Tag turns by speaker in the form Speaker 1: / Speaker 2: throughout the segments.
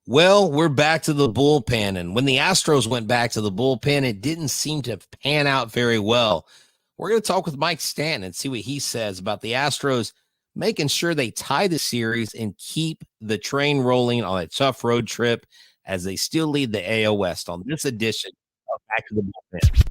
Speaker 1: Well, we're back to the bullpen, and when the Astros went back to the bullpen, it didn't seem to pan out very well. We're going to talk with Mike Stanton and see what he says about the Astros making sure they tie the series and keep the train rolling on a tough road trip as they still lead the AL West on this edition of Back to the Bullpen.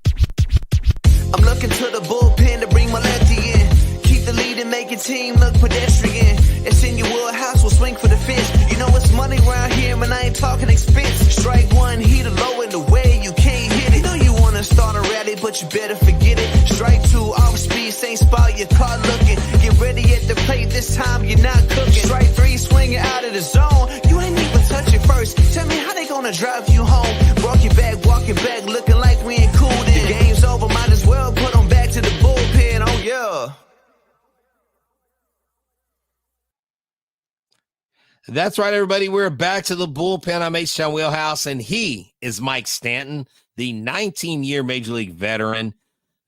Speaker 2: I'm looking to the bullpen to bring my lefty in. Keep the lead and make your team look pedestrian. It's in your wheelhouse, we'll swing for the fence. You know it's money around here, and I ain't talking expense. Strike one, heat low in the way, you can't hit it. You know you wanna start a rally, but you better forget it. Strike two, off speed, same spot, your car looking. Get ready at the plate, this time you're not cooking. Strike three, swinging out of the zone. You ain't even touch it first. Tell me how they gonna drive you home. Walk your back, looking like we ain't cool then. The game's over, might as well put them back to the bullpen, oh yeah.
Speaker 1: That's right, everybody. We're back to the bullpen. I'm H-Town Wheelhouse, and he is Mike Stanton, the 19-year Major League veteran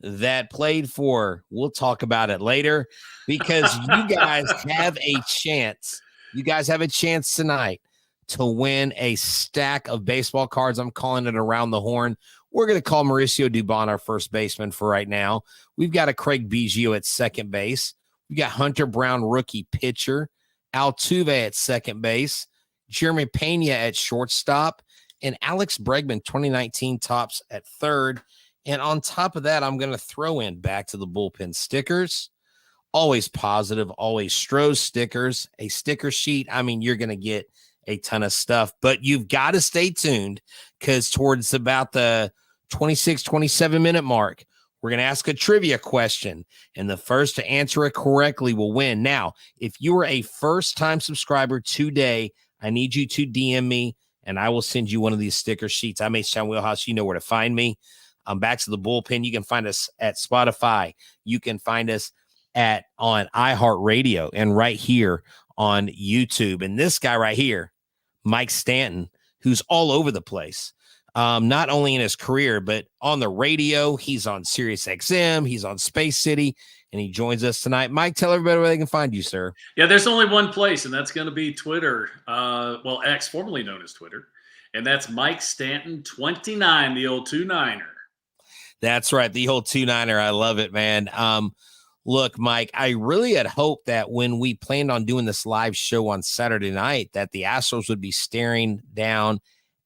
Speaker 1: that played for, we'll talk about it later, because you guys have a chance. You guys have a chance tonight to win a stack of baseball cards. I'm calling it Around the Horn. We're going to call Mauricio Dubon our first baseman for right now. We've got a Craig Biggio at second base. We've got Hunter Brown, rookie pitcher. Altuve at second base, Jeremy Pena at shortstop, and Alex Bregman, 2019 tops at third. And on top of that, I'm going to throw in Back to the Bullpen stickers. Always positive, always Stros stickers, a sticker sheet. I mean, you're going to get a ton of stuff, but you've got to stay tuned because towards about the 26, 27-minute mark, we're going to ask a trivia question, and the first to answer it correctly will win. Now, if you are a first-time subscriber today, I need you to DM me, and I will send you one of these sticker sheets. I'm H-Town Wheelhouse. You know where to find me. I'm Back to the Bullpen. You can find us at Spotify. You can find us on iHeartRadio and right here on YouTube. And this guy right here, Mike Stanton, who's all over the place. Not only in his career, but on the radio. He's on Sirius XM. He's on Space City, and he joins us tonight. Mike, tell everybody where they can find you, sir.
Speaker 3: Yeah, there's only one place, and that's going to be Twitter. X, formerly known as Twitter. And that's Mike Stanton 29, the old 2-9er.
Speaker 1: That's right, the old 2-9er. I love it, man. Look, Mike, I really had hoped that when we planned on doing this live show on Saturday night, that the Astros would be staring down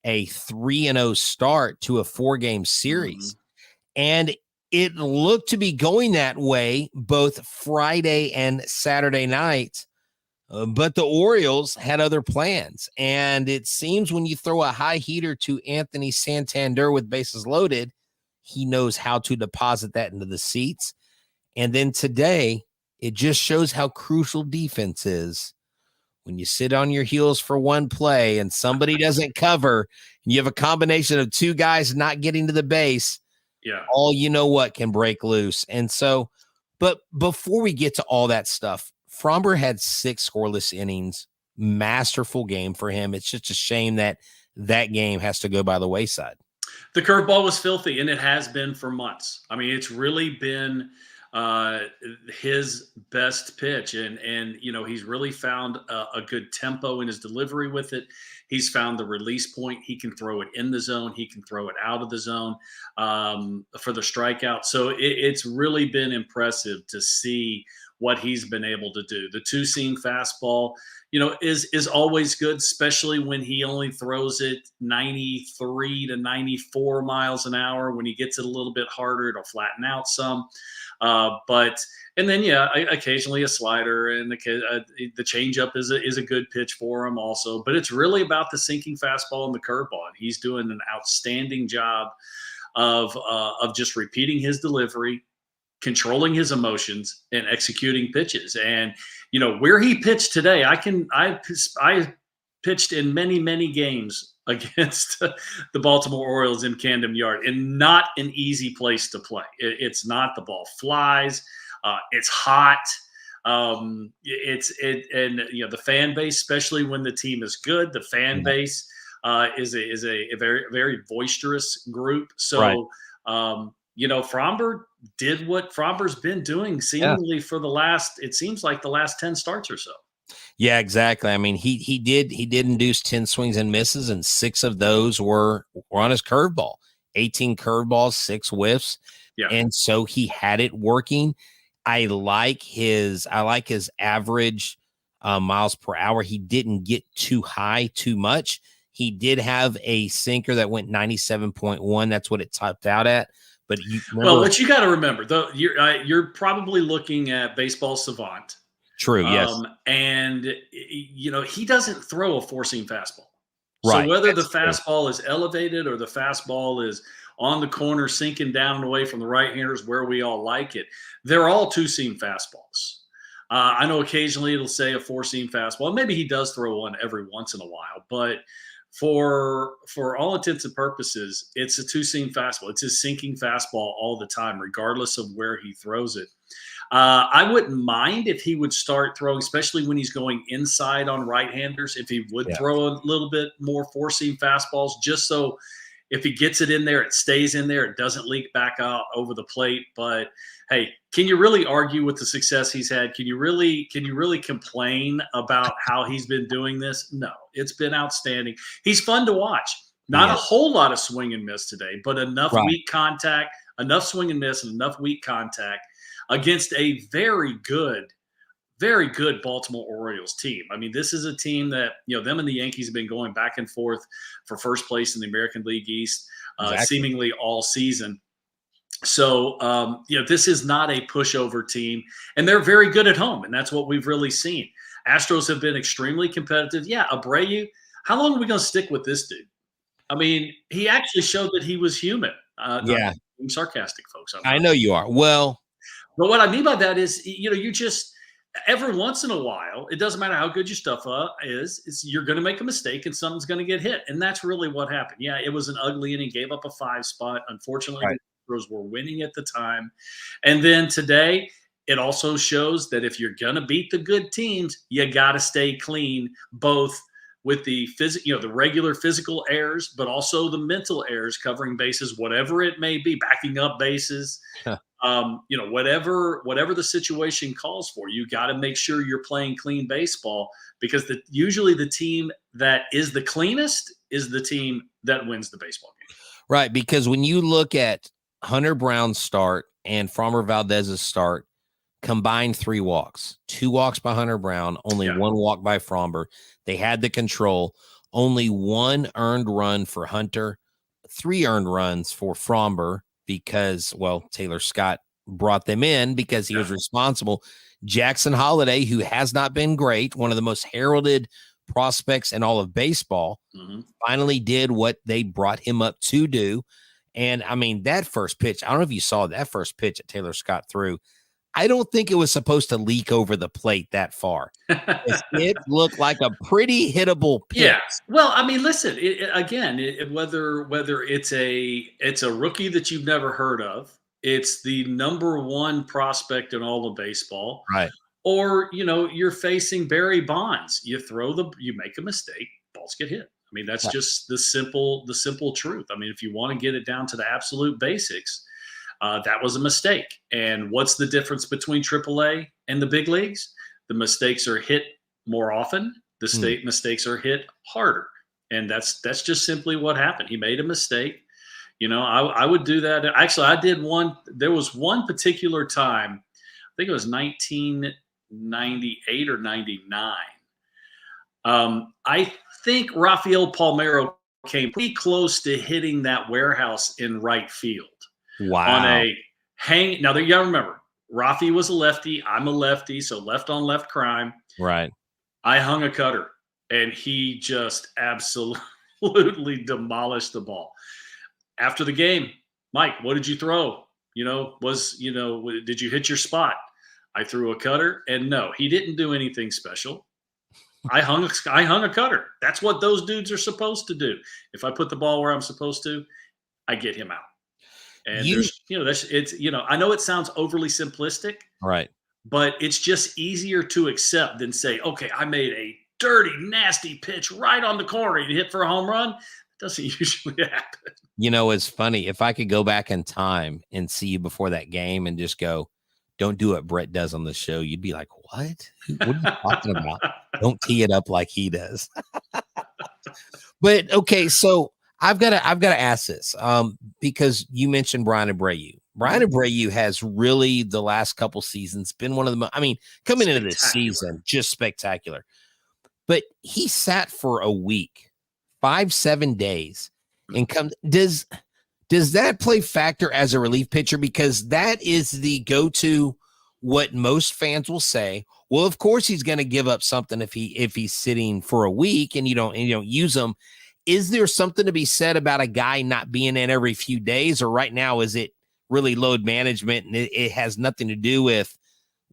Speaker 1: a 3-0 start to a 4-game series. And it looked to be going that way both Friday and Saturday night. But the Orioles had other plans. And it seems when you throw a high heater to Anthony Santander with bases loaded, he knows how to deposit that into the seats. And then today, it just shows how crucial defense is. When you sit on your heels for one play and somebody doesn't cover, and you have a combination of two guys not getting to the base, all you know what can break loose. And so, but before we get to all that stuff, Framber had 6 scoreless innings, masterful game for him. It's just a shame that that game has to go by the wayside.
Speaker 3: The curveball was filthy, and it has been for months. I mean, it's really been his best pitch, and you know, he's really found a good tempo in his delivery with it. He's found the release point. He can throw it in the zone. He can throw it out of the zone for the strikeout. So it's really been impressive to see what he's been able to do. The 2-seam fastball, you know, is always good, especially when he only throws it 93 to 94 miles an hour. When he gets it a little bit harder, it'll flatten out some. And then, occasionally a slider, and the changeup is a good pitch for him also. But it's really about the sinking fastball and the curveball. And he's doing an outstanding job of just repeating his delivery, controlling his emotions, and executing pitches. And, you know, where he pitched today, I pitched in many games against the Baltimore Orioles in Camden Yard, and not an easy place to play. It's not. The ball flies. It's hot. And you know, the fan base, especially when the team is good, the fan base is a very, very boisterous group. So, you know, Framber did what Framber's been doing seemingly for it seems like the last 10 starts or so.
Speaker 1: Yeah, exactly. I mean, he did induce 10 swings and misses, and 6 of those were on his curveball. 18 curveballs, 6 whiffs.
Speaker 3: Yeah.
Speaker 1: And so he had it working. I like his average miles per hour. He didn't get too high too much. He did have a sinker that went 97.1. That's what it topped out at. But
Speaker 3: what you got to remember, though, you're probably looking at Baseball Savant.
Speaker 1: True. Yes.
Speaker 3: And he doesn't throw a four-seam fastball.
Speaker 1: Right.
Speaker 3: So whether the fastball is elevated or the fastball is on the corner, sinking down and away from the right-handers where we all like it, they're all two-seam fastballs. I know occasionally it'll say a four-seam fastball. Maybe he does throw one every once in a while, but for all intents and purposes, it's a two-seam fastball. It's his sinking fastball all the time, regardless of where he throws it. I wouldn't mind if he would start throwing, especially when he's going inside on right-handers, if he would throw a little bit more four-seam fastballs, just so if he gets it in there, it stays in there. It doesn't leak back out over the plate. But hey, can you really argue with the success he's had? Can you really complain about how he's been doing this? No, it's been outstanding. He's fun to watch. Not a whole lot of swing and miss today, but enough weak contact, enough swing and miss, and enough weak contact against a very good Baltimore Orioles team. I mean, this is a team that, them and the Yankees have been going back and forth for first place in the American League East, seemingly all season. So, this is not a pushover team, and they're very good at home, and that's what we've really seen. Astros have been extremely competitive. Yeah, Abreu, how long are we going to stick with this dude? I mean, he actually showed that he was human. I'm sarcastic, folks.
Speaker 1: I know you are. Well,
Speaker 3: but what I mean by that is, you just every once in a while, it doesn't matter how good your stuff is, you're going to make a mistake and something's going to get hit. And that's really what happened. Yeah, it was an ugly inning, gave up a 5 spot. Unfortunately, the Astros were winning at the time. And then today, it also shows that if you're going to beat the good teams, you got to stay clean, both with the the regular physical errors, but also the mental errors, covering bases, whatever it may be, backing up bases. Whatever the situation calls for, you got to make sure you're playing clean baseball, because usually the team that is the cleanest is the team that wins the baseball game.
Speaker 1: Right, because when you look at Hunter Brown's start and Framber Valdez's start, combined 3 walks, 2 walks by Hunter Brown, only 1 walk by Framber. They had the control, only 1 earned run for Hunter, 3 earned runs for Framber, because, Taylor Scott brought them in because he was responsible. Jackson Holiday, who has not been great, one of the most heralded prospects in all of baseball, finally did what they brought him up to do. And, I mean, that first pitch, I don't know if you saw that first pitch that Taylor Scott threw. I don't think it was supposed to leak over the plate that far. It looked like a pretty hittable pitch.
Speaker 3: Yeah. Well, I mean, listen, whether it's a rookie that you've never heard of, it's the number 1 prospect in all of baseball,
Speaker 1: right?
Speaker 3: Or, you're facing Barry Bonds. You make a mistake, balls get hit. I mean, that's just the simple truth. I mean, if you want to get it down to the absolute basics, that was a mistake. And what's the difference between AAA and the big leagues? The mistakes are hit more often. The mistakes are hit harder. And that's just simply what happened. He made a mistake. I would do that. Actually, I did one. There was one particular time, I think it was 1998 or 99. I think Rafael Palmeiro came pretty close to hitting that warehouse in right field.
Speaker 1: Wow.
Speaker 3: On a hang. Now, you got to remember, Rafi was a lefty. I'm a lefty, so left on left crime.
Speaker 1: Right. I
Speaker 3: hung a cutter, and he just absolutely demolished the ball. After the game, Mike, what did you throw? Did you hit your spot? I threw a cutter, and no, he didn't do anything special. I hung a cutter. That's what those dudes are supposed to do. If I put the ball where I'm supposed to, I get him out. And I know it sounds overly simplistic,
Speaker 1: right?
Speaker 3: But it's just easier to accept than say, okay, I made a dirty, nasty pitch right on the corner and hit for a home run. It doesn't usually happen.
Speaker 1: It's funny. If I could go back in time and see you before that game and just go, don't do what Brett does on the show, you'd be like, what are you talking about? Don't tee it up like he does. But okay, so I've got to ask this because you mentioned Brian Abreu. Brian Abreu has really the last couple seasons been one of the most, I mean, coming into this season, just spectacular. But he sat for a week, 5-7 days, and does that play factor as a relief pitcher? Because that is the go-to, what most fans will say. Well, of course he's going to give up something if he's sitting for a week and you don't use him. Is there something to be said about a guy not being in every few days, or right now is it really load management and it has nothing to do with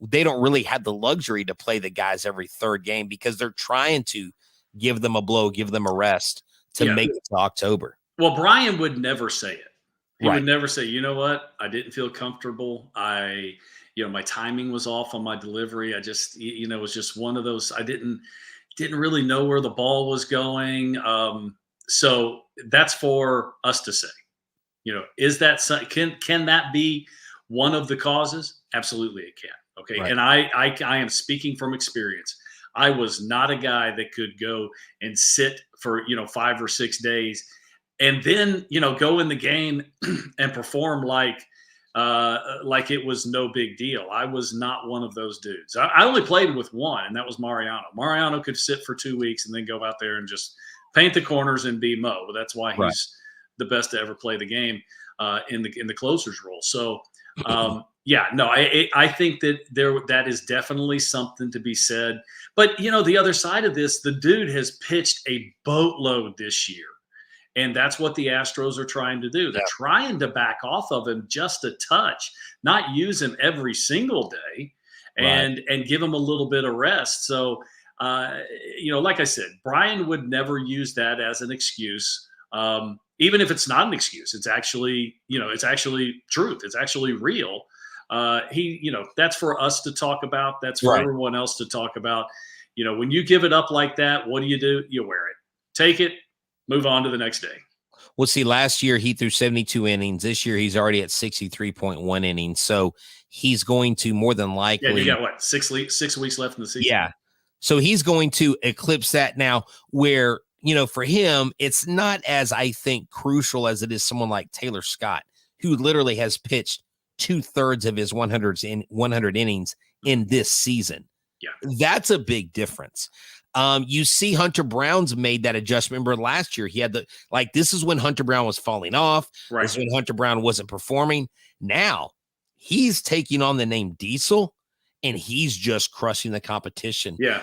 Speaker 1: they don't really have the luxury to play the guys every third game because they're trying to give them a blow, give them a rest to make it to October?
Speaker 3: Well, Brian would never say it. He
Speaker 1: Right.
Speaker 3: would never say, you know what? I didn't feel comfortable. My timing was off on my delivery. I just, it was just one of those, I didn't really know where the ball was going. So that's for us to say, is that, can that be one of the causes? Absolutely it can. Okay.
Speaker 1: Right.
Speaker 3: And I am speaking from experience. I was not a guy that could go and sit for, 5 or 6 days and then, go in the game and perform like it was no big deal. I was not one of those dudes. I only played with one, and that was Mariano. Mariano could sit for 2 weeks and then go out there and just paint the corners and be Mo. But that's why he's the best to ever play the game in the closer's role. So, I think that is definitely something to be said. But, the other side of this, the dude has pitched a boatload this year. And that's what the Astros are trying to do. They're trying to back off of him just a touch, not use him every single day and give him a little bit of rest. So, like I said, Brian would never use that as an excuse. Even if it's not an excuse, it's actually, it's actually truth. It's actually real. That's for us to talk about. That's for everyone else to talk about. When you give it up like that, what do? You wear it, take it, move on to the next day.
Speaker 1: Well, see, last year he threw 72 innings. This year he's already at 63.1 innings. So he's going to more than likely.
Speaker 3: Yeah, you got what, 6 weeks left in the season?
Speaker 1: Yeah. So he's going to eclipse that now where, for him, it's not as, I think, crucial as it is someone like Taylor Scott, who literally has pitched 2/3 of his 100 innings in this season.
Speaker 3: Yeah.
Speaker 1: That's a big difference. You see Hunter Brown's made that adjustment. Remember last year he had this is when Hunter Brown was falling off.
Speaker 3: Right.
Speaker 1: This is when Hunter Brown wasn't performing. Now he's taking on the name Diesel and he's just crushing the competition.
Speaker 3: Yeah.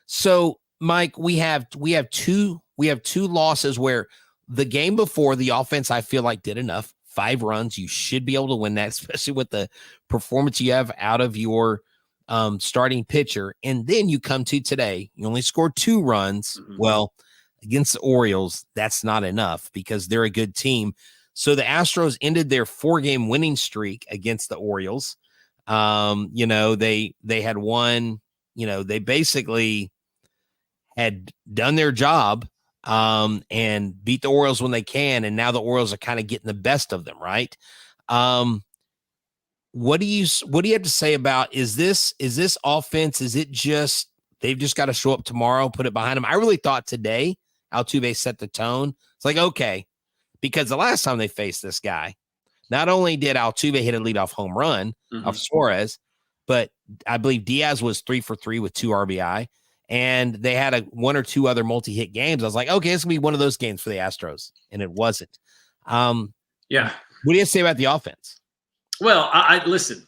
Speaker 1: So Mike, we have two losses where the game before the offense, I feel like did enough. 5 runs. You should be able to win that, especially with the performance you have out of your starting pitcher. And then you come to today, you only scored 2 runs. Mm-hmm. Well, against the Orioles, that's not enough because they're a good team. So the Astros ended their 4-game winning streak against the Orioles. They had won, they basically had done their job and beat the Orioles when they can. And now the Orioles are kind of getting the best of them. Right. What do you have to say about, is this offense? Is it just, they've just got to show up tomorrow, put it behind them? I really thought today Altuve set the tone. It's like, okay, because the last time they faced this guy, not only did Altuve hit a leadoff home run of Suarez, but I believe Diaz was 3 for 3 with 2 RBI, and they had 1 or 2 other multi-hit games. I was like, okay, it's gonna be one of those games for the Astros, and it wasn't. Yeah. What do you have to say about the offense?
Speaker 3: Well, I listen.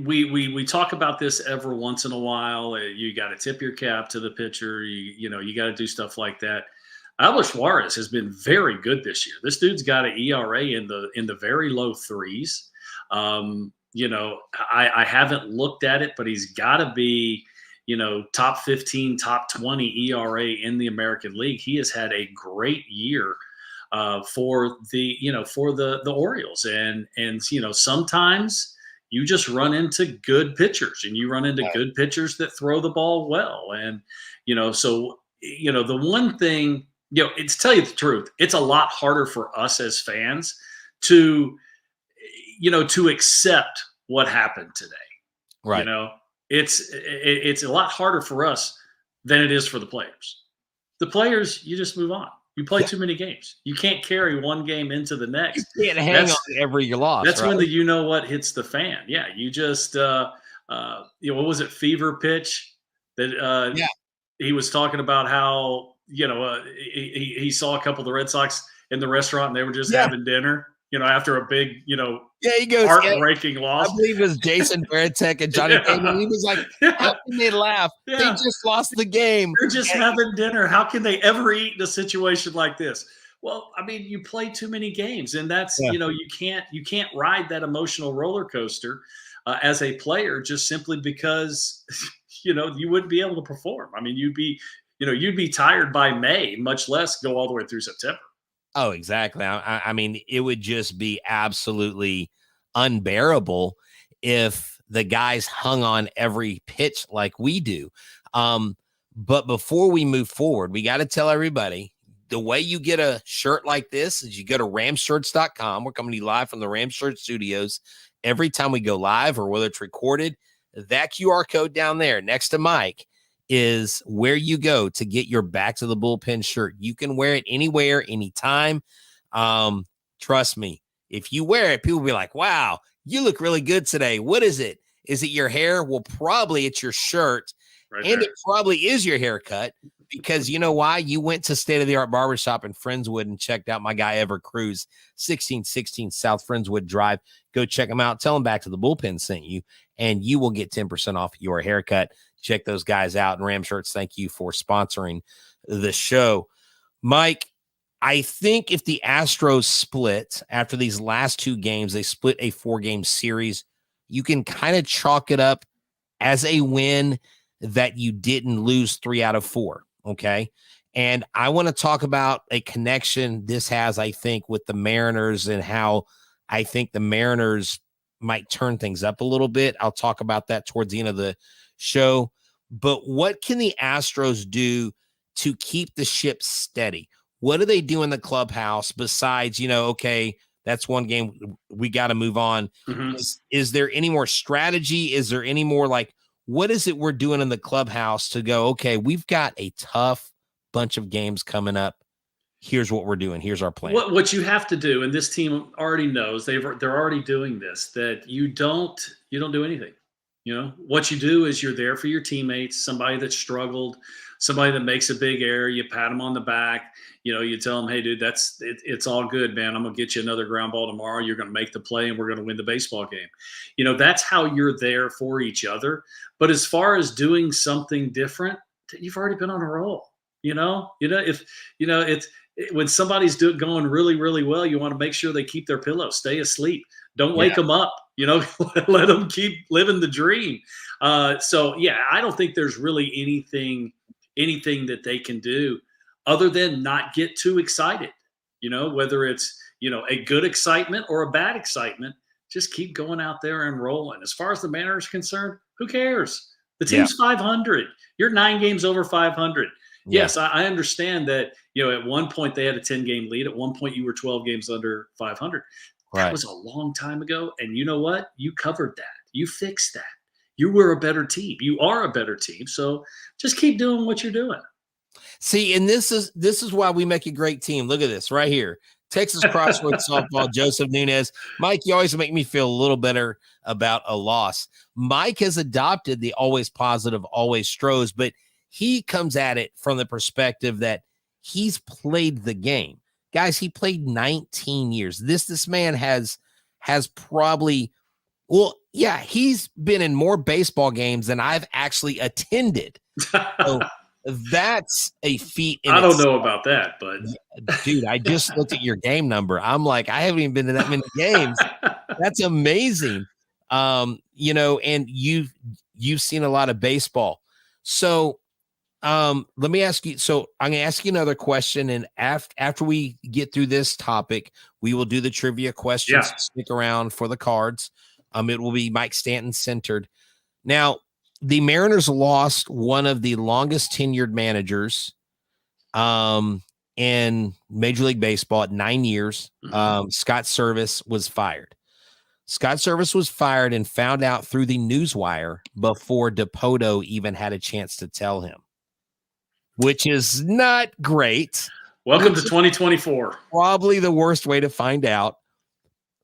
Speaker 3: We talk about this every once in a while. You got to tip your cap to the pitcher. You got to do stuff like that. Albert Suarez has been very good this year. This dude's got an ERA in the very low 3s. I haven't looked at it, but he's got to be top 15, top 20 ERA in the American League. He has had a great year for the Orioles. And sometimes you just run into good pitchers and you run into good pitchers that throw the ball well. And, the one thing, it's, tell you the truth, it's a lot harder for us as fans to accept what happened today.
Speaker 1: Right.
Speaker 3: It's a lot harder for us than it is for the players. The players, you just move on. You play too many games. You can't carry one game into the
Speaker 1: You
Speaker 3: next.
Speaker 1: can't hang on every loss.
Speaker 3: That's
Speaker 1: right?
Speaker 3: when the what hits the fan. Yeah, you just what was it, fever pitch that he was talking about how he saw a couple of the Red Sox in the restaurant and they were just having dinner. After a big
Speaker 1: he goes
Speaker 3: heartbreaking loss.
Speaker 1: I believe it was Jason Varitek and Johnny Damon. He was like, how can they laugh? They just lost the game.
Speaker 3: They're just having dinner. How can they ever eat in a situation like this? Well, I mean, you play too many games, and that's you can't ride that emotional roller coaster as a player just simply because you wouldn't be able to perform. I mean, you'd be tired by May, much less go all the way through September.
Speaker 1: Oh, exactly. I mean, it would just be absolutely unbearable if the guys hung on every pitch like we do. But before we move forward, we got to tell everybody the way you get a shirt like this is you go to ramshirts.com. We're coming to you live from the Ramshirt Studios. Every time we go live or whether it's recorded, that QR code down there next to Mike is where you go to get your Back to the Bullpen shirt. You can wear it anywhere, anytime. Trust me, if you wear it, people will be like, wow, you look really good today. What is it? Is it your hair? Well, probably it's your shirt. Right and there. It probably is your haircut because you know why? You went to state-of-the-art barbershop in Friendswood and checked out my guy, Ever Cruz, 1616 South Friendswood Drive. Go check him out. Tell him Back to the Bullpen sent you, and you will get 10% off your haircut. Check those guys out. And Ram Shirts, thank you for sponsoring the show. Mike, I think if the Astros split after these last two games, they split a 4-game series, you can kind of chalk it up as a win that you didn't lose 3 out of 4. Okay. And I want to talk about a connection this has, I think, with the Mariners and how I think the Mariners might turn things up a little bit. I'll talk about that towards the end of the show. But what can the Astros do to keep the ship steady? What do they do in the clubhouse besides, okay, that's one game, we got to move on. Mm-hmm. Is there any more strategy? Is there any more what is it we're doing in the clubhouse to go, okay, we've got a tough bunch of games coming up. Here's what we're doing. Here's our plan.
Speaker 3: What you have to do, and this team already knows, they're already doing this, that you don't do anything. What you do is you're there for your teammates, somebody that struggled, somebody that makes a big error, you pat them on the back, you tell them, hey, dude, it's all good, man. I'm going to get you another ground ball tomorrow. You're going to make the play and we're going to win the baseball game. That's how you're there for each other. But as far as doing something different, you've already been on a roll. When somebody's going really, really well, you want to make sure they keep their pillow, stay asleep. Don't wake them up, let them keep living the dream. I don't think there's really anything that they can do other than not get too excited, whether it's, a good excitement or a bad excitement, just keep going out there and rolling. As far as the Mariners are concerned, who cares? The team's 500. You're 9 games over 500. Yeah. Yes, I understand that, at one point they had a 10-game lead. At one point you were 12 games under 500. That was a long time ago. And you know what? You covered that. You fixed that. You were a better team. You are a better team. So just keep doing what you're doing.
Speaker 1: See, and this is why we make a great team. Look at this right here. Texas Crossroads Softball, Joseph Nunez. Mike, you always make me feel a little better about a loss. Mike has adopted the always positive, always Stros, but he comes at it from the perspective that he's played the game. Guys, he played 19 years. This man has probably, he's been in more baseball games than I've actually attended. So that's a feat.
Speaker 3: I don't know about that, but
Speaker 1: dude, I just looked at your game number. I'm like, I haven't even been to that many games. That's amazing. And you've seen a lot of baseball. So let me ask you. So I'm going to ask you another question. And after we get through this topic, we will do the trivia questions. Yeah. Stick around for the cards. It will be Mike Stanton centered. Now, the Mariners lost one of the longest tenured managers in Major League Baseball at 9 years. Scott Service was fired. Scott Service was fired and found out through the newswire before DePoto even had a chance to tell him. which is not great.
Speaker 3: Welcome to 2024.
Speaker 1: Probably the worst way to find out.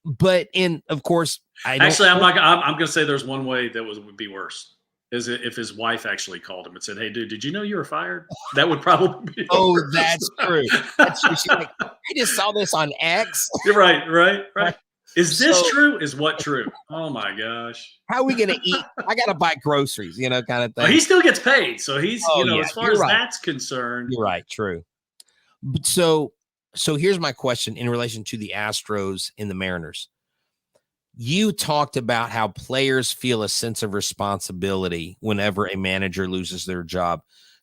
Speaker 1: But of course,
Speaker 3: I'm going to say there's one way that would be worse. Is if his wife actually called him and said, "Hey, dude, did you know you were fired?" That would probably be.
Speaker 1: Oh, that's true. That's true. She's like, I just saw this on X.
Speaker 3: You're right. Is this true? Is what true? Oh my gosh.
Speaker 1: How are we gonna eat? I gotta buy groceries, kind of thing.
Speaker 3: Well, he still gets paid, so he's as far as that's concerned.
Speaker 1: You're right. True. But so here's my question in relation to the Astros and the Mariners. You talked about how players feel a sense of responsibility whenever a manager loses their job.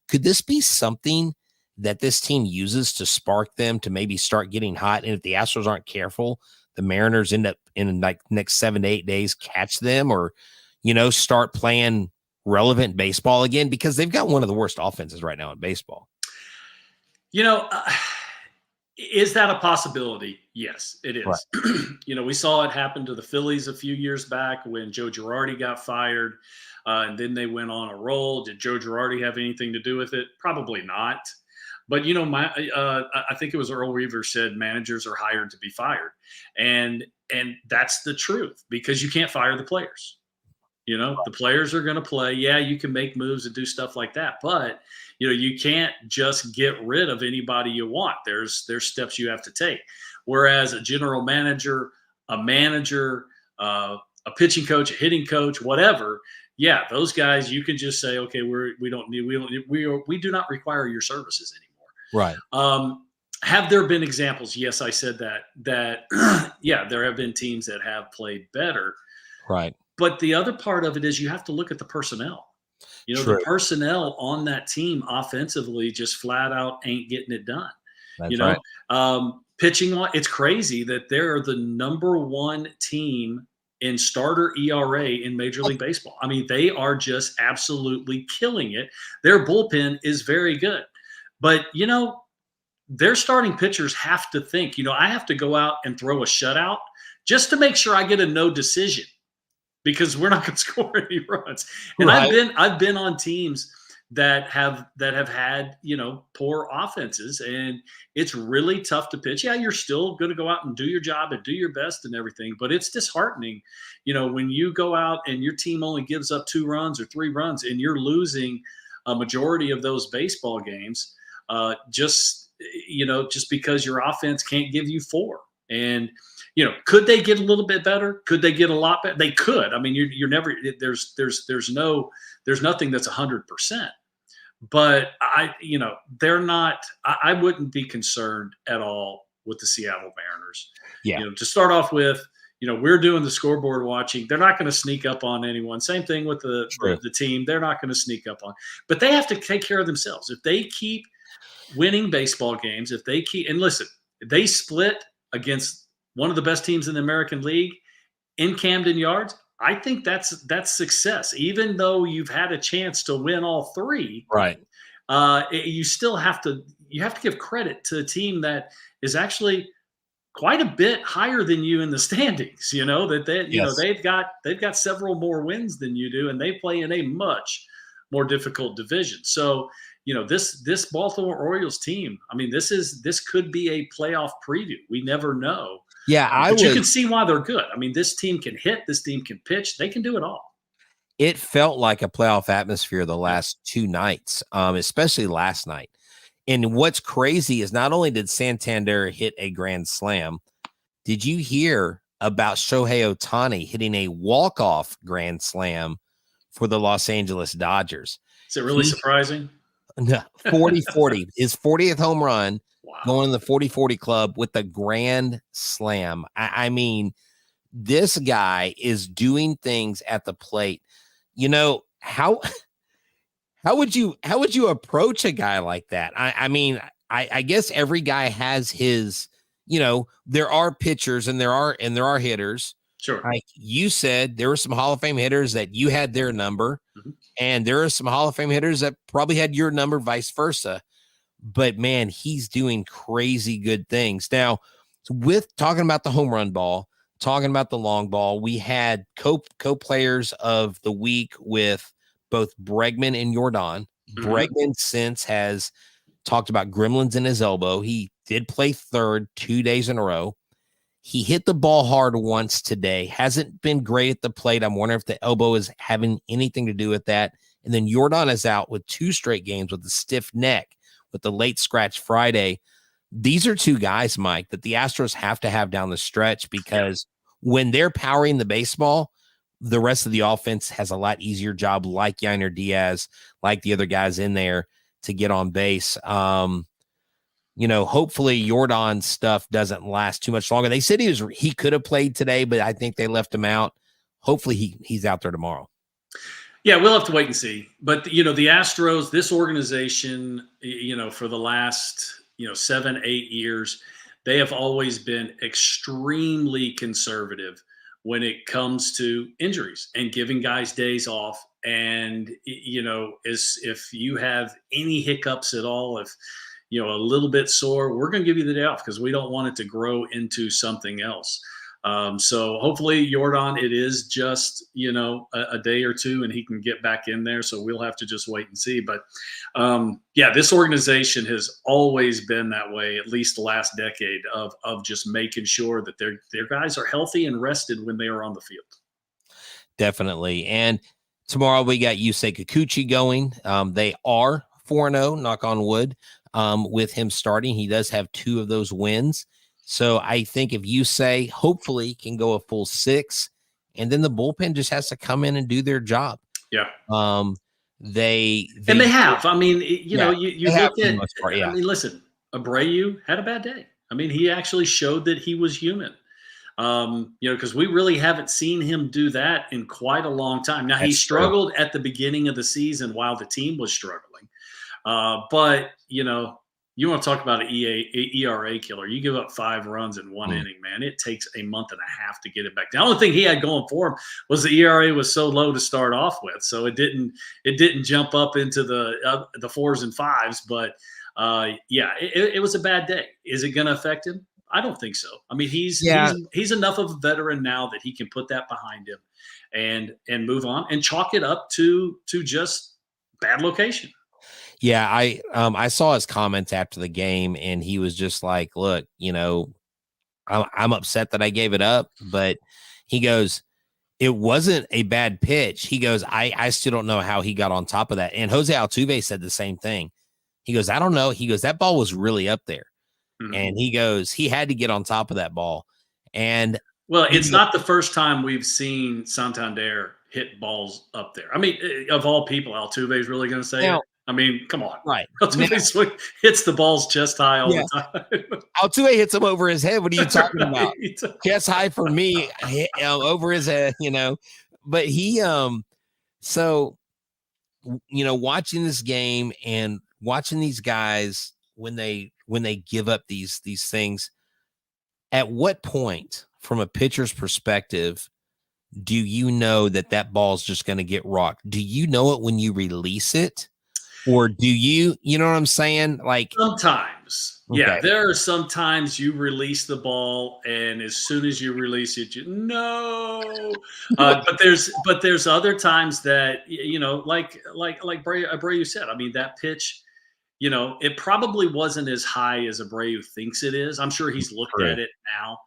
Speaker 1: Could this be something that this team uses to spark them to maybe start getting hot? And if the Astros aren't careful, the Mariners end up in like next 7 to 8 days, catch them or, start playing relevant baseball again, because they've got one of the worst offenses right now in baseball.
Speaker 3: Is that a possibility? Yes, it is.
Speaker 1: Right.
Speaker 3: We saw it happen to the Phillies a few years back when Joe Girardi got fired, and then they went on a roll. Did Joe Girardi have anything to do with it? Probably not. But, I think it was Earl Weaver said managers are hired to be fired. And that's the truth, because you can't fire the players. The players are going to play. Yeah, you can make moves and do stuff like that. But, you can't just get rid of anybody you want. There's steps you have to take. Whereas a general manager, a manager, a pitching coach, a hitting coach, whatever, yeah, those guys, you can just say, okay, we do not require your services anymore.
Speaker 1: Right.
Speaker 3: Have there been examples? Yes, I said that yeah, there have been teams that have played better.
Speaker 1: Right.
Speaker 3: But the other part of it is you have to look at the personnel.
Speaker 1: True.
Speaker 3: The personnel on that team offensively just flat out ain't getting it done.
Speaker 1: That's right.
Speaker 3: Pitching, it's crazy that they're the number one team in starter ERA in Major League Baseball. I mean, they are just absolutely killing it. Their bullpen is very good. But, their starting pitchers have to think, I have to go out and throw a shutout just to make sure I get a no decision, because we're not going to score any runs. And right. I've been on teams that have had, poor offenses, and it's really tough to pitch. Yeah, you're still going to go out and do your job and do your best and everything, but it's disheartening, when you go out and your team only gives up 2 runs or 3 runs and you're losing a majority of those baseball games, just because your offense can't give you 4. And could they get a little bit better? Could they get a lot better? They could. I mean, you're never, there's nothing that's 100%, but they're not, I wouldn't be concerned at all with the Seattle Mariners.
Speaker 1: Yeah.
Speaker 3: To start off with, we're doing the scoreboard watching. They're not going to sneak up on anyone. Same thing with the team. They're not going to sneak up on, but they have to take care of themselves. If they keep winning baseball games, and listen, they split against one of the best teams in the American League in Camden Yards, I think that's success. Even though you've had a chance to win all 3,
Speaker 1: right?
Speaker 3: You still have to give credit to a team that is actually quite a bit higher than you in the standings. That they've got several more wins than you do, and they play in a much more difficult division. So, this Baltimore Orioles team, I mean, this could be a playoff preview. We never know.
Speaker 1: Yeah,
Speaker 3: you can see why they're good. I mean, this team can hit, this team can pitch, they can do it all.
Speaker 1: It felt like a playoff atmosphere the last 2 nights, especially last night. And what's crazy is not only did Santander hit a grand slam, did you hear about Shohei Ohtani hitting a walk-off grand slam for the Los Angeles Dodgers?
Speaker 3: Is it really surprising?
Speaker 1: No, 40-40, his 40th home run. Wow. Going in the 40-40 club with the grand slam. I mean, this guy is doing things at the plate. How would you approach a guy like that? I mean, I guess every guy has his, there are pitchers and there are hitters.
Speaker 3: Sure.
Speaker 1: Like you said, there were some Hall of Fame hitters that you had their number, and there are some Hall of Fame hitters that probably had your number, vice versa. But man, he's doing crazy good things. Now, with talking about the home run ball, talking about the long ball, we had co-players of the week with both Bregman and Jordan. Bregman since has talked about gremlins in his elbow. He did play third 2 days in a row. He hit the ball hard once today. Hasn't been great at the plate. I'm wondering if the elbow is having anything to do with that. And then Jordan is out with 2 straight games with a stiff neck with the late scratch Friday. These are 2 guys, Mike, that the Astros have to have down the stretch because when they're powering the baseball, the rest of the offense has a lot easier job, like Yainer Diaz, like the other guys in there, to get on base. Hopefully Jordan's stuff doesn't last too much longer. They said he could have played today, but I think they left him out. Hopefully he's out there tomorrow.
Speaker 3: Yeah, we'll have to wait and see. But, the Astros, this organization, for the last, 7-8 years, they have always been extremely conservative when it comes to injuries and giving guys days off. And, if you have any hiccups at all, if, a little bit sore, we're going to give you the day off because we don't want it to grow into something else. So hopefully Jordan, it is just, a day or two and he can get back in there. So we'll have to just wait and see. But this organization has always been that way, at least the last decade of just making sure that their guys are healthy and rested when they are on the field.
Speaker 1: Definitely. And tomorrow we got Yusei Kikuchi going. They are 4-0, knock on wood, with him starting. He does have 2 of those wins. So I think if Yusei hopefully can go a full 6, and then the bullpen just has to come in and do their job.
Speaker 3: Yeah.
Speaker 1: They
Speaker 3: have. I mean, you look at.
Speaker 1: Part, yeah.
Speaker 3: I mean, listen, Abreu had a bad day. I mean, he actually showed that he was human. Because we really haven't seen him do that in quite a long time. Now, he struggled at the beginning of the season while the team was struggling. But, you want to talk about an ERA killer. You give up 5 runs in 1 inning, man. It takes a month and a half to get it back. The only thing he had going for him was the ERA was so low to start off with. So it didn't jump up into the 4s and 5s. But, it was a bad day. Is it going to affect him? I don't think so. I mean, he's enough of a veteran now that he can put that behind him and move on and chalk it up to just bad location.
Speaker 1: Yeah, I saw his comments after the game, and he was just like, "Look, I'm upset that I gave it up," but he goes, "It wasn't a bad pitch." He goes, "I still don't know how he got on top of that." And Jose Altuve said the same thing. He goes, "I don't know." He goes, "That ball was really up there," and he goes, "He had to get on top of that ball." And
Speaker 3: well, it's not the first time we've seen Santander hit balls up there. I mean, of all people, Altuve is really going to say it. I mean, come on.
Speaker 1: Right.
Speaker 3: Altuve hits the balls chest high all the time.
Speaker 1: Altuve hits him over his head. What are you talking about? Chest high for me, over his head, But he, watching this game and watching these guys when they give up these things, at what point, from a pitcher's perspective, do you know that ball's just going to get rocked? Do you know it when you release it? Or do you know what I'm saying? Like
Speaker 3: sometimes,
Speaker 1: okay.
Speaker 3: Yeah, there are some times you release the ball, and as soon as you release it, but there's other times that like Abreu said. I mean, that pitch, it probably wasn't as high as Abreu thinks it is. I'm sure he's looked at it now,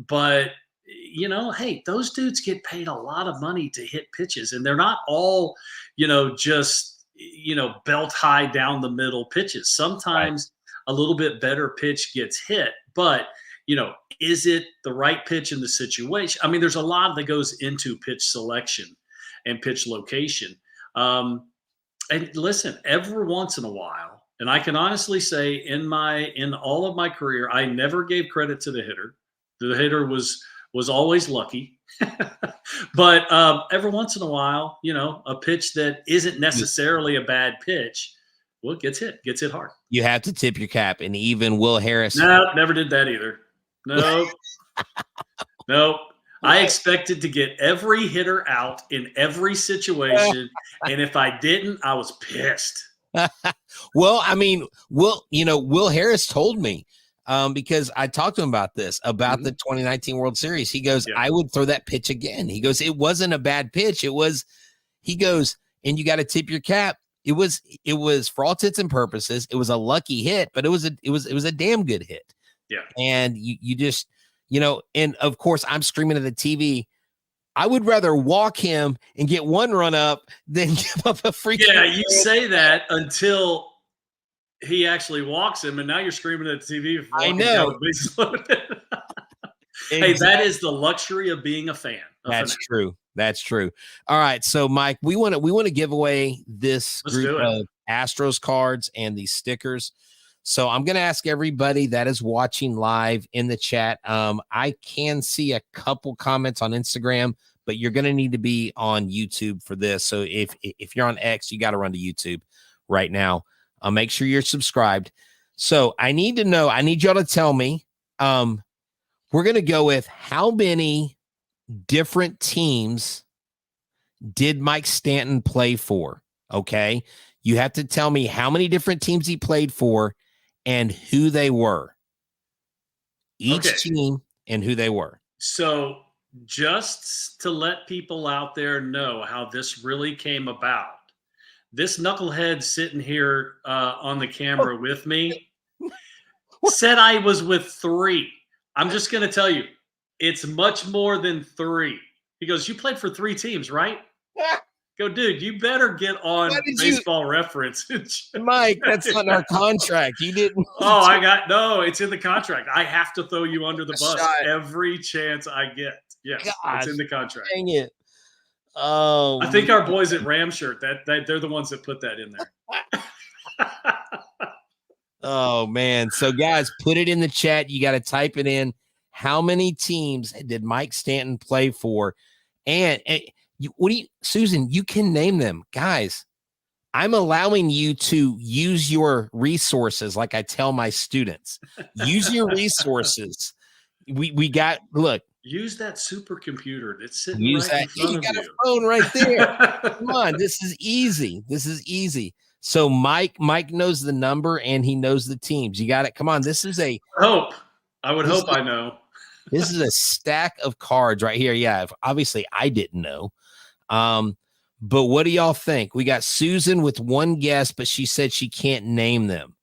Speaker 3: but hey, those dudes get paid a lot of money to hit pitches, and they're not all just belt high down the middle pitches. Sometimes a little bit better pitch gets hit, but is it the right pitch in the situation? I mean, there's a lot that goes into pitch selection and pitch location. And listen, every once in a while, and I can honestly say in all of my career, I never gave credit to the hitter. The hitter was always lucky. But every once in a while, a pitch that isn't necessarily a bad pitch, gets hit hard.
Speaker 1: You have to tip your cap. And even Will Harris.
Speaker 3: No, never did that either. No. I expected to get every hitter out in every situation. And if I didn't, I was pissed.
Speaker 1: Well, I mean, Will Harris told me, because I talked to him about this, about the 2019 World Series. He goes, I would throw that pitch again. He goes, it wasn't a bad pitch. He goes, and you got to tip your cap. it was for all intents and purposes, it was a lucky hit, but it was a damn good hit.
Speaker 3: Yeah.
Speaker 1: And you just, and of course I'm screaming at the TV. I would rather walk him and get one run up than give up a freaking.
Speaker 3: Yeah, you say that until he actually walks him, and now you're screaming at the TV.
Speaker 1: I know.
Speaker 3: Hey, that is the luxury of being a fan.
Speaker 1: That's true. That's true. All right, so Mike, we want to give away this group of Astros cards and these stickers. So I'm going to ask everybody that is watching live in the chat. I can see a couple comments on Instagram, but you're going to need to be on YouTube for this. So if you're on X, you got to run to YouTube right now. Make sure you're subscribed. So I need y'all to tell me, we're going to go with how many different teams did Mike Stanton play for? Okay. You have to tell me how many different teams he played for and who they were. Each team and who they were.
Speaker 3: So just to let people out there know how this really came about, this knucklehead sitting here on the camera with me said I was with 3. I'm just going to tell you, it's much more than 3. He goes, you played for 3 teams, right? Go, dude, you better get on Baseball Reference.
Speaker 1: Mike, that's not in our contract. You didn't.
Speaker 3: No, it's in the contract. I have to throw you under the bus every chance I get. Yes, it's in the contract.
Speaker 1: Dang it. Oh,
Speaker 3: I think our boys at Ram Shirt, they're the ones that put that in there.
Speaker 1: Oh, man. So, guys, put it in the chat. You got to type it in. How many teams did Mike Stanton play for? And Susan, you can name them. Guys, I'm allowing you to use your resources like I tell my students. Use your resources. We got, look.
Speaker 3: Use that supercomputer that's sitting right in front of you.
Speaker 1: You got a phone right there. Come on, this is easy. This is easy. So Mike knows the number and he knows the teams. You got it. Come on, this is a
Speaker 3: hope. I would hope I know.
Speaker 1: This is a stack of cards right here. Yeah, obviously I didn't know. But what do y'all think? We got Susan with one guess, but she said she can't name them.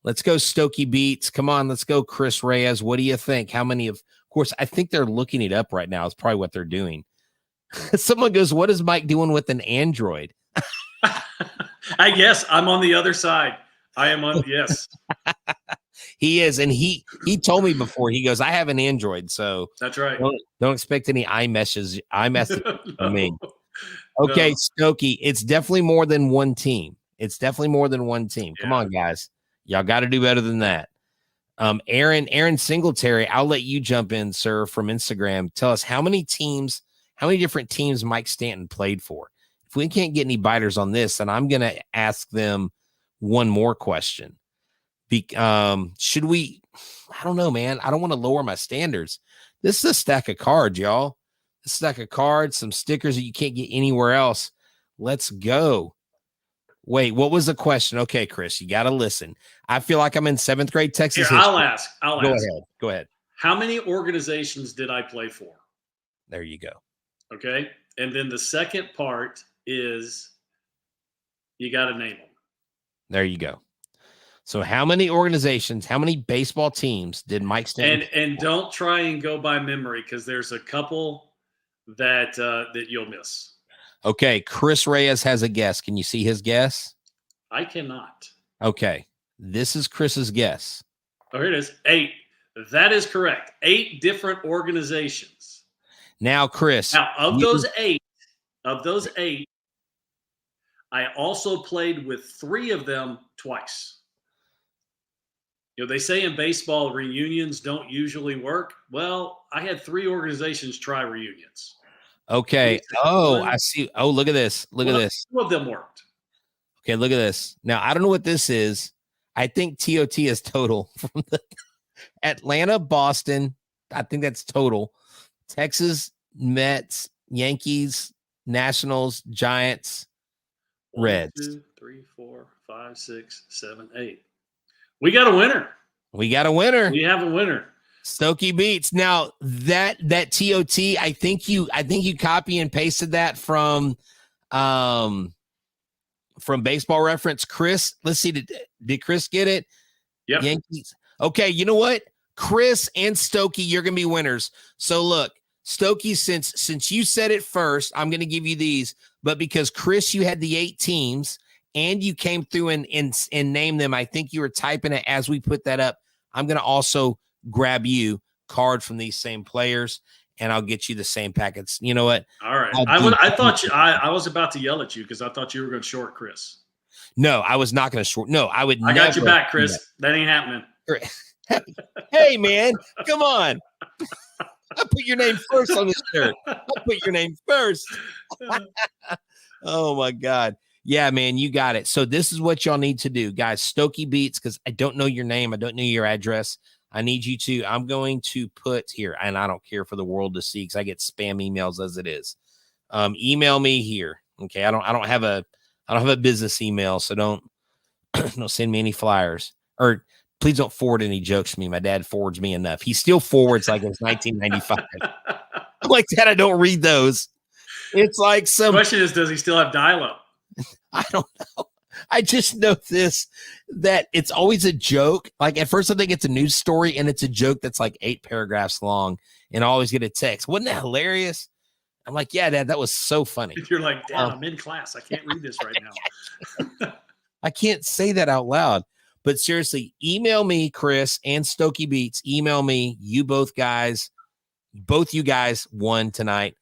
Speaker 1: Let's go Stokey Beats. Come on, let's go Chris Reyes. What do you think? How many of course, I think they're looking it up right now. It's probably what they're doing. Someone goes, what is Mike doing with an Android?
Speaker 3: I guess I'm on the other side. I am on. Yes,
Speaker 1: he is. And he told me before, he goes, I have an Android. So
Speaker 3: that's right.
Speaker 1: Don't expect any iMessage from me. Okay. No. Stokey, it's definitely more than one team. Come on, guys. Y'all got to do better than that. Aaron Singletary, I'll let you jump in, sir, from Instagram. Tell us how many different teams Mike Stanton played for. If we can't get any biters on this, then I'm going to ask them one more question. Should we? I don't know, man. I don't want to lower my standards. This is a stack of cards, y'all. A stack of cards, some stickers that you can't get anywhere else. Let's go. Wait, what was the question? Okay, Chris, you got to listen. I feel like I'm in 7th grade Texas history.
Speaker 3: I'll ask.
Speaker 1: Go ahead.
Speaker 3: How many organizations did I play for?
Speaker 1: There you go.
Speaker 3: Okay. And then the second part is you got to name them.
Speaker 1: There you go. So how many organizations, how many baseball teams did Mike Stanton?
Speaker 3: And don't try and go by memory because there's a couple that you'll miss.
Speaker 1: Okay, Chris Reyes has a guess. Can you see his guess?
Speaker 3: I cannot.
Speaker 1: Okay, this is Chris's guess.
Speaker 3: Oh, here it is. 8. That is correct. 8 different organizations.
Speaker 1: Now, Chris.
Speaker 3: Of those eight, I also played with 3 of them twice. They say in baseball reunions don't usually work. Well, I had 3 organizations try reunions.
Speaker 1: Okay. Oh, I see. Oh, look at this. Look at this.
Speaker 3: 2 of them worked.
Speaker 1: Okay, look at this. Now, I don't know what this is. I think TOT is total from the Atlanta, Boston. I think that's total. Texas, Mets, Yankees, Nationals, Giants, Reds.
Speaker 3: 1, 2, 3, 4, 5, 6, 7, 8. We got a winner.
Speaker 1: We have a winner. Stokey Beats. Now that TOT, I think you copy and pasted that from from Baseball Reference. Chris, let's see. Did Chris get it?
Speaker 3: Yep.
Speaker 1: Yankees. Okay, you know what? Chris and Stokey, you're going to be winners. So look, Stokey, since you said it first, I'm going to give you these. But because Chris, you had the 8 teams and you came through and named them, I think you were typing it as we put that up. I'm going to also grab you cards from these same players, and I'll get you the same packets. You know what?
Speaker 3: All right. I was about to yell at you because I thought you were going to short Chris.
Speaker 1: No, I was not going to short. No, I would.
Speaker 3: I got your back, Chris. That ain't happening.
Speaker 1: Hey, man, come on. I put your name first on this shirt. I put your name first. Oh, my God. Yeah, man, you got it. So this is what y'all need to do, guys. Stokey Beats, because I don't know your name. I don't know your address. I need you to, I'm going to put here, and I don't care for the world to see because I get spam emails as it is. Email me here. Okay. I don't have a business email, so don't send me any flyers, or please don't forward any jokes to me. My dad forwards me enough. He still forwards like it's 1995. I'm like, Dad, I don't read those. It's like
Speaker 3: the question is, does he still have dial-up?
Speaker 1: I don't know. I just know that it's always a joke. Like at first I think it's a news story and it's a joke that's like 8 paragraphs long, and I always get a text. Wasn't that hilarious? I'm like, yeah, Dad, that was so funny.
Speaker 3: You're like, Dad, I'm in class. I can't read this right now.
Speaker 1: I can't say that out loud. But seriously, email me, Chris and Stokey Beats. Email me. Both you guys won tonight.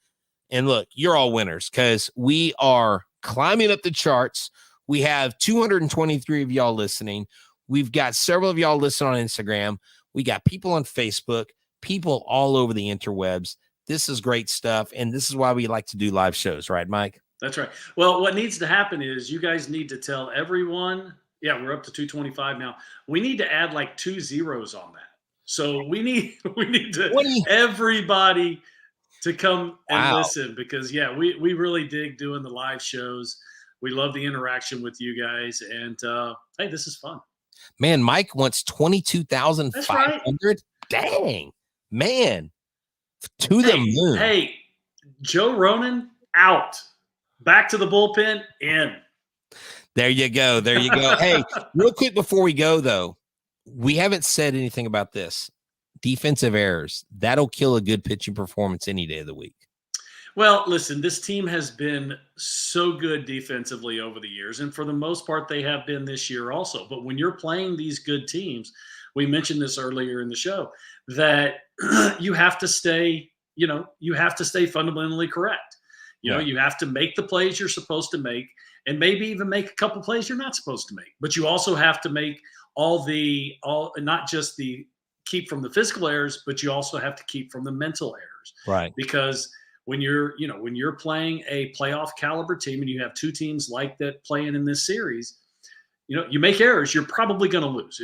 Speaker 1: And look, you're all winners because we are climbing up the charts. We have 223 of y'all listening. We've got several of y'all listening on Instagram. We got people on Facebook, people all over the interwebs. This is great stuff. And this is why we like to do live shows, right, Mike?
Speaker 3: That's right. Well, what needs to happen is you guys need to tell everyone. Yeah, we're up to 225 now. We need to add like 2 zeros on that. So we need everybody to come and listen because, yeah, we really dig doing the live shows. We love the interaction with you guys. And, hey, this is fun.
Speaker 1: Man, Mike wants 22,500. Right. Dang, man. To the moon.
Speaker 3: Hey, Joe Ronan out. Back to the bullpen in.
Speaker 1: There you go. There you go. Hey, real quick before we go, though, we haven't said anything about this. Defensive errors. That'll kill a good pitching performance any day of the week.
Speaker 3: Well, listen, this team has been so good defensively over the years, and for the most part, they have been this year also. But when you're playing these good teams, we mentioned this earlier in the show, that you have to stay fundamentally correct. You have to make the plays you're supposed to make, and maybe even make a couple plays you're not supposed to make. But you also have to make not just the keep from the physical errors, but you also have to keep from the mental errors.
Speaker 1: Right.
Speaker 3: Because when you're playing a playoff caliber team and you have 2 teams like that playing in this series, you make errors, you're probably going to lose.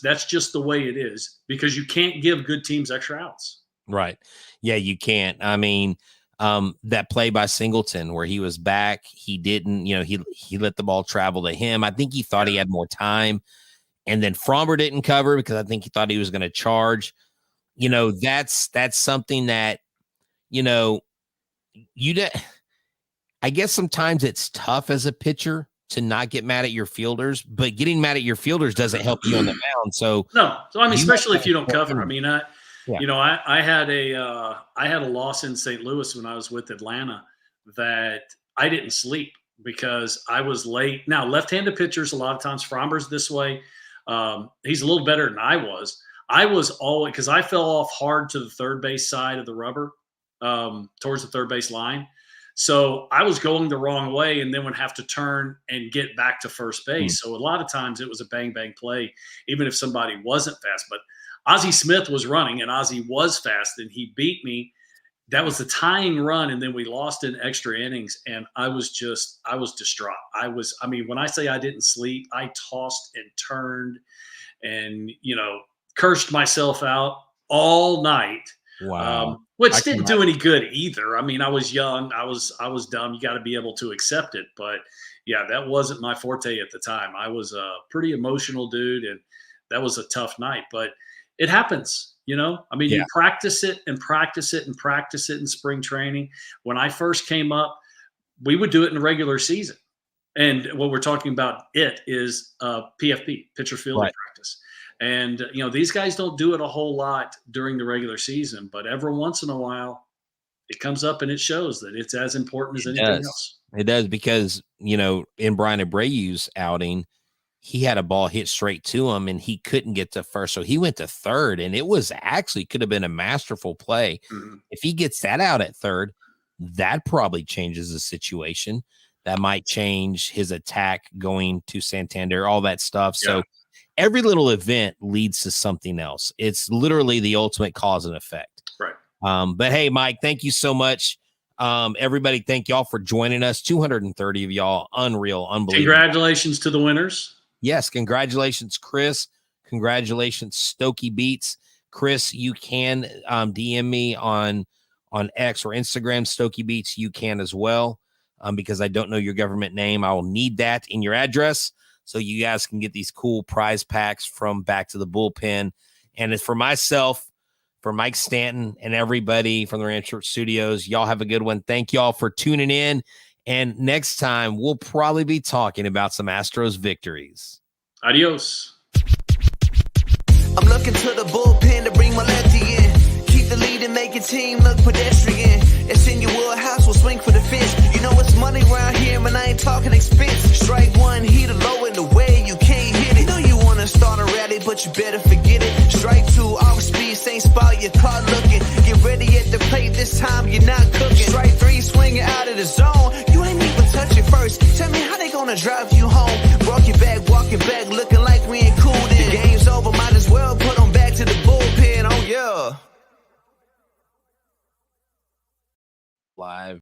Speaker 3: That's just the way it is because you can't give good teams extra outs.
Speaker 1: Right. Yeah, you can't. I mean, that play by Singleton where he was back, he didn't, he let the ball travel to him. I think he thought he had more time. And then Fromber didn't cover because I think he thought he was going to charge. That's something that, I guess sometimes it's tough as a pitcher to not get mad at your fielders, but getting mad at your fielders doesn't help you on the mound. So
Speaker 3: especially if you don't cover. I mean, I had a loss in St. Louis when I was with Atlanta that I didn't sleep because I was late. Now, left-handed pitchers, a lot of times Fromber's this way. He's a little better than I was. I was always, because I fell off hard to the third base side of the rubber, towards the third base line. So I was going the wrong way and then would have to turn and get back to first base. So a lot of times it was a bang, bang play, even if somebody wasn't fast. But Ozzie Smith was running and Ozzie was fast and he beat me. That was the tying run. And then we lost in extra innings. And I was distraught. When I say I didn't sleep, I tossed and turned and, cursed myself out all night.
Speaker 1: Wow.
Speaker 3: Which didn't do any good either. I mean, I was young. I was dumb. You got to be able to accept it. But yeah, that wasn't my forte at the time. I was a pretty emotional dude and that was a tough night, but it happens, You practice it and practice it and practice it in spring training. When I first came up, we would do it in the regular season. And what we're talking about is PFP, pitcher fielding practice. And, these guys don't do it a whole lot during the regular season, but every once in a while it comes up and it shows that it's as important as anything else.
Speaker 1: It does because, in Brian Abreu's outing, he had a ball hit straight to him and he couldn't get to first. So he went to third, and it was actually could have been a masterful play. Mm-hmm. If he gets that out at third, that probably changes the situation. That might change his attack going to Santander, all that stuff. Yeah. So every little event leads to something else. It's literally the ultimate cause and effect.
Speaker 3: Right.
Speaker 1: But hey, Mike, thank you so much. Everybody, thank y'all for joining us. 230 of y'all. Unreal. Unbelievable.
Speaker 3: Congratulations to the winners.
Speaker 1: Yes. Congratulations, Chris. Congratulations, Stokey Beats. Chris, you can DM me on X or Instagram, Stokey Beats. You can as well. Because I don't know your government name. I will need that in your address so you guys can get these cool prize packs from Back to the Bullpen. And it's for myself, for Mike Stanton, and everybody from the Ranch Church Studios. Y'all have a good one. Thank y'all for tuning in. And next time, we'll probably be talking about some Astros victories.
Speaker 3: Adios.
Speaker 2: I'm looking to the bullpen to bring my lefty in. Keep the lead and make your team look pedestrian. It's in your wheelhouse, we'll swing for the fence. You know it's money around here, man, I ain't talking expense. Strike one, hit a low in the way, you can't hit it. You know you wanna start a rally, but you better forget it. Strike two, off speed, same spot, your car looking. Get ready at the plate, this time you're not cooking. Strike three, swinging out of the zone. You ain't even touch it first. Tell me how they gonna drive